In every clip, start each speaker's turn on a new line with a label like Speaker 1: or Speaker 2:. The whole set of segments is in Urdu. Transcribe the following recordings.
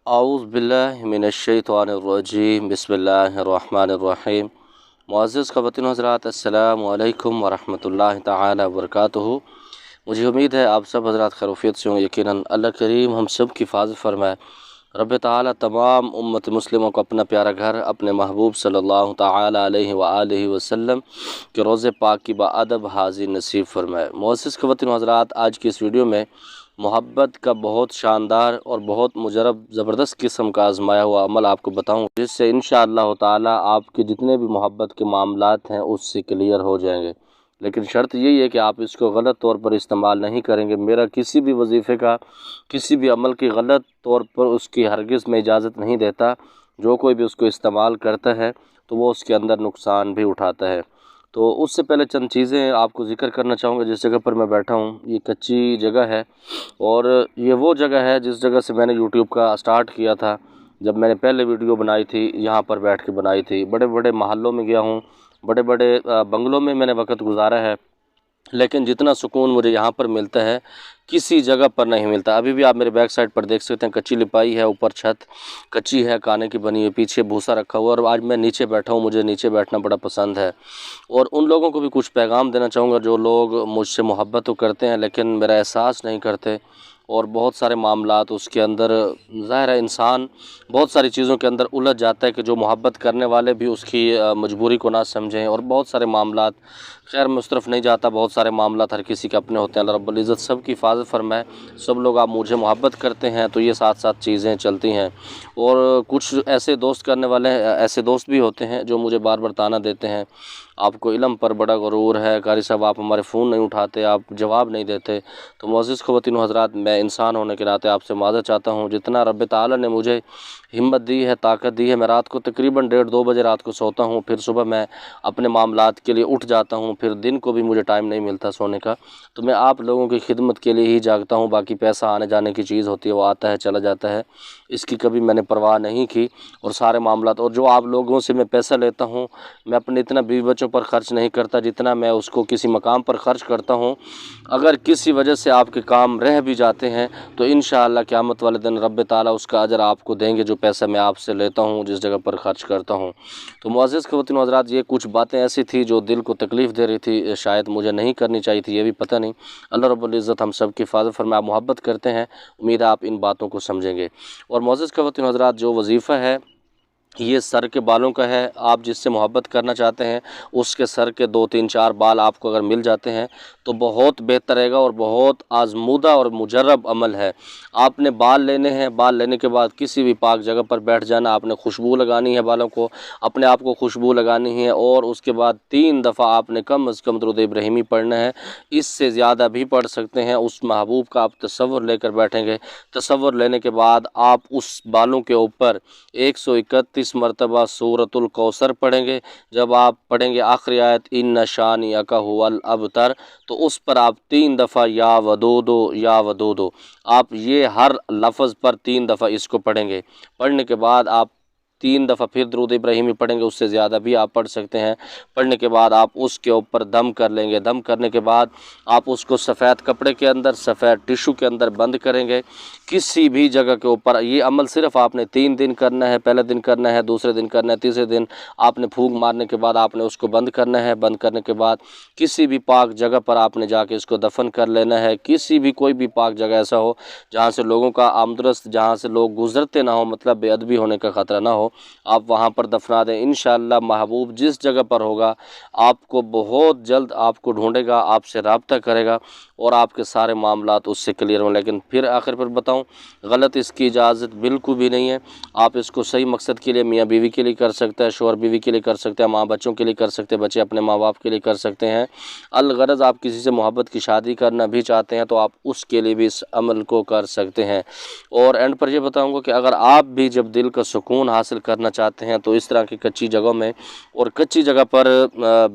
Speaker 1: اعوذ باللہ من الشیطان الرجیم بسم اللہ الرحمن الرحیم۔ معزز خواتین و حضرات، السلام علیکم ورحمۃ اللہ تعالی وبرکاتہ۔ مجھے امید ہے آپ سب حضرات خیریت سے ہوں۔ یقیناً اللہ کریم ہم سب کی حفاظت فرمائے۔ رب تعالیٰ تمام امت مسلموں کو اپنا پیارا گھر، اپنے محبوب صلی اللہ تعالی علیہ وآلہ وسلم کے روضے پاک کی باادب حاضری نصیب فرمائے۔ معزز خواتین و حضرات، آج کی اس ویڈیو میں محبت کا بہت شاندار اور بہت مجرب زبردست قسم کا آزمایا ہوا عمل آپ کو بتاؤں، جس سے انشاءاللہ تعالی آپ کے جتنے بھی محبت کے معاملات ہیں اس سے کلیئر ہو جائیں گے۔ لیکن شرط یہی ہے کہ آپ اس کو غلط طور پر استعمال نہیں کریں گے۔ میرا کسی بھی وظیفے کا، کسی بھی عمل کی غلط طور پر اس کی ہرگز میں اجازت نہیں دیتا۔ جو کوئی بھی اس کو استعمال کرتا ہے تو وہ اس کے اندر نقصان بھی اٹھاتا ہے۔ تو اس سے پہلے چند چیزیں آپ کو ذکر کرنا چاہوں گا۔ جس جگہ پر میں بیٹھا ہوں یہ کچی جگہ ہے، اور یہ وہ جگہ ہے جس جگہ سے میں نے یوٹیوب کا سٹارٹ کیا تھا۔ جب میں نے پہلے ویڈیو بنائی تھی یہاں پر بیٹھ کے بنائی تھی۔ بڑے بڑے محلوں میں گیا ہوں، بڑے بڑے بنگلوں میں نے وقت گزارا ہے، لیکن جتنا سکون مجھے یہاں پر ملتا ہے کسی جگہ پر نہیں ملتا۔ ابھی بھی آپ میرے بیک سائڈ پر دیکھ سکتے ہیں، کچی لپائی ہے، اوپر چھت کچی ہے، کانے کی بنی ہے، پیچھے بھوسا رکھا ہوا ہے، اور آج میں نیچے بیٹھا ہوں۔ مجھے نیچے بیٹھنا بڑا پسند ہے، اور ان لوگوں کو بھی کچھ پیغام دینا چاہوں گا جو لوگ مجھ سے محبت تو کرتے ہیں لیکن میرا احساس نہیں کرتے، اور بہت سارے معاملات اس کے اندر، ظاہر ہے انسان بہت ساری چیزوں کے اندر الجھ جاتا ہے کہ جو محبت کرنے والے بھی اس کی مجبوری کو نہ سمجھیں، اور بہت سارے معاملات، خیر میں اس طرف نہیں جاتا۔ بہت سارے معاملات ہر کسی کے اپنے ہوتے ہیں۔ اللہ رب العزت سب کی حفاظت فرمائے۔ سب لوگ آپ مجھے محبت کرتے ہیں تو یہ ساتھ ساتھ چیزیں چلتی ہیں، اور کچھ ایسے دوست کرنے والے ایسے دوست بھی ہوتے ہیں جو مجھے بار بار طعنہ دیتے ہیں، آپ کو علم پر بڑا غرور ہے، قاری صاحب آپ ہمارے فون نہیں اٹھاتے، آپ جواب نہیں دیتے۔ تو معزز خواتین و حضرات، میں انسان ہونے کے ناطے آپ سے معذرت چاہتا ہوں۔ جتنا رب تعالیٰ نے مجھے ہمت دی ہے، طاقت دی ہے، میں رات کو تقریباً 1:30-2 بجے رات کو سوتا ہوں، پھر صبح میں اپنے معاملات کے لیے اٹھ جاتا ہوں، پھر دن کو بھی مجھے ٹائم نہیں ملتا سونے کا۔ تو میں آپ لوگوں کی خدمت کے لیے ہی جاگتا ہوں۔ باقی پیسہ آنے جانے کی چیز ہوتی ہے، وہ آتا ہے چلا جاتا ہے، اس کی کبھی میں نے پرواہ نہیں کی۔ اور سارے معاملات، اور جو آپ لوگوں سے میں پیسہ لیتا ہوں، میں اپنے اتنا بیوی بچوں پر خرچ نہیں کرتا جتنا میں اس کو کسی مقام پر خرچ کرتا ہوں۔ اگر کسی وجہ سے آپ کے کام رہ بھی جاتے ہیں تو انشاءاللہ قیامت والے دن رب تعالیٰ اس کا اجر آپ کو دیں گے، جو پیسہ میں آپ سے لیتا ہوں، جس جگہ پر خرچ کرتا ہوں۔ تو معزز خواتین و حضرات، یہ کچھ باتیں ایسی تھی جو دل کو تکلیف دے رہی تھی، شاید مجھے نہیں کرنی چاہیے تھی، یہ بھی پتہ نہیں۔ اللہ رب العزت ہم سب کی حفاظت فرمائے۔ آپ محبت کرتے ہیں، امید ہے آپ ان باتوں کو سمجھیں گے۔ اور معزز خواتین و حضرات، جو وظیفہ ہے یہ سر کے بالوں کا ہے۔ آپ جس سے محبت کرنا چاہتے ہیں اس کے سر کے 2-3-4 بال آپ کو اگر مل جاتے ہیں تو بہت بہتر رہے گا، اور بہت آزمودہ اور مجرب عمل ہے۔ آپ نے بال لینے ہیں، بال لینے کے بعد کسی بھی پاک جگہ پر بیٹھ جانا، آپ نے خوشبو لگانی ہے بالوں کو، اپنے آپ کو خوشبو لگانی ہے، اور اس کے بعد 3 دفعہ آپ نے کم از کم درود ابراہیمی پڑھنا ہے۔ اس سے زیادہ بھی پڑھ سکتے ہیں۔ اس محبوب کا آپ تصور لے کر بیٹھیں گے۔ تصور لینے کے بعد آپ اس بالوں کے اوپر 131 مرتبہ سورۃ الکوثر پڑھیں گے۔ جب آپ پڑھیں گے آخری آیت ان شانئک ھو الابتر، تو اس پر آپ 3 دفعہ یا ودودو یا ودودو، آپ یہ ہر لفظ پر 3 دفعہ اس کو پڑھیں گے۔ پڑھنے کے بعد آپ 3 دفعہ پھر درود ابراہیمی پڑھیں گے، اس سے زیادہ بھی آپ پڑھ سکتے ہیں۔ پڑھنے کے بعد آپ اس کے اوپر دم کر لیں گے۔ دم کرنے کے بعد آپ اس کو سفید کپڑے کے اندر، سفید ٹشو کے اندر بند کریں گے۔ کسی بھی جگہ کے اوپر یہ عمل صرف آپ نے 3 دن کرنا ہے۔ پہلے دن کرنا ہے، دوسرے دن کرنا ہے، تیسرے دن آپ نے پھونک مارنے کے بعد آپ نے اس کو بند کرنا ہے۔ بند کرنے کے بعد کسی بھی پاک جگہ پر آپ نے جا کے اس کو دفن کر لینا ہے۔ کسی بھی کوئی بھی پاک جگہ ایسا ہو جہاں سے لوگوں کا آمد و رفت، جہاں سے لوگ گزرتے نہ ہو، مطلب بے ادبی ہونے کا خطرہ نہ ہو، آپ وہاں پر دفنا دیں۔ انشاءاللہ محبوب جس جگہ پر ہوگا آپ کو بہت جلد آپ کو ڈھونڈے گا، آپ سے رابطہ کرے گا، اور آپ کے سارے معاملات اس سے کلیئر ہوں۔ لیکن پھر آخر پر بتاؤں، غلط اس کی اجازت بالکل بھی نہیں ہے۔ آپ اس کو صحیح مقصد کے لیے، میاں بیوی کے لیے کر سکتے ہیں، شوہر بیوی کے لیے کر سکتے ہیں، ماں بچوں کے لیے کر سکتے ہیں، بچے اپنے ماں باپ کے لیے کر سکتے ہیں۔ الغرض آپ کسی سے محبت کی شادی کرنا بھی چاہتے ہیں تو آپ اس کے لیے بھی اس عمل کو کر سکتے ہیں۔ اور اینڈ پر یہ بتاؤں گا کہ اگر آپ بھی جب دل کا سکون حاصل کرنا چاہتے ہیں تو اس طرح کی کچی جگہوں میں اور کچی جگہ پر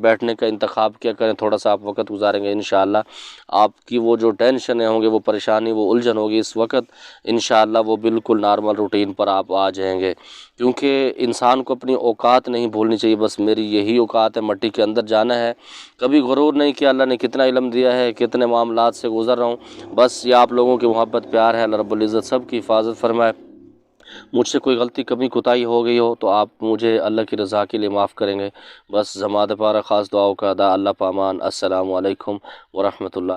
Speaker 1: بیٹھنے کا انتخاب کیا کریں۔ تھوڑا سا آپ وقت گزاریں گے، انشاءاللہ آپ کی وہ جو ٹینشنیں ہوں گے، وہ پریشانی، وہ الجھن ہوگی، اس وقت انشاءاللہ وہ بالکل نارمل روٹین پر آپ آ جائیں گے۔ کیونکہ انسان کو اپنی اوقات نہیں بھولنی چاہیے۔ بس میری یہی اوقات ہے، مٹی کے اندر جانا ہے۔ کبھی غرور نہیں کیا اللہ نے کتنا علم دیا ہے، کتنے معاملات سے گزر رہا ہوں۔ بس یہ آپ لوگوں کی محبت پیار ہے۔ اللہ رب العزت سب کی حفاظت فرمائے۔ مجھ سے کوئی غلطی کمی کوتاہی ہو گئی ہو تو آپ مجھے اللہ کی رضا کے لیے معاف کریں گے۔ بس زمادِ پارہ خاص دعاؤں کا ادا اللہ پامان۔ السلام علیکم ورحمۃ اللہ۔